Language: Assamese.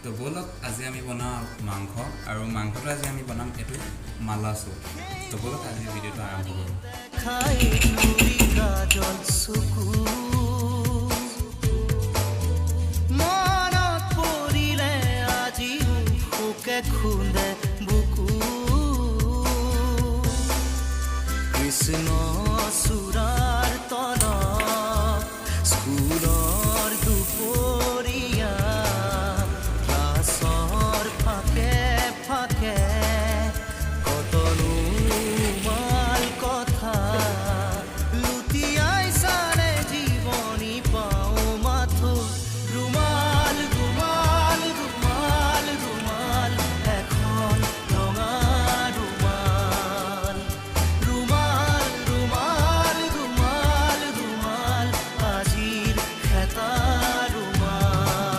তো বলক আজি আমি বনাওঁ মাংস আৰু মাংসটো আজি আমি বনাম এইটো মালা চুপ তো বলক আজি ভিডিঅ'টো আৰম্ভ কৰোঁ মনত পৰিলে আজি সুকে খুন্দে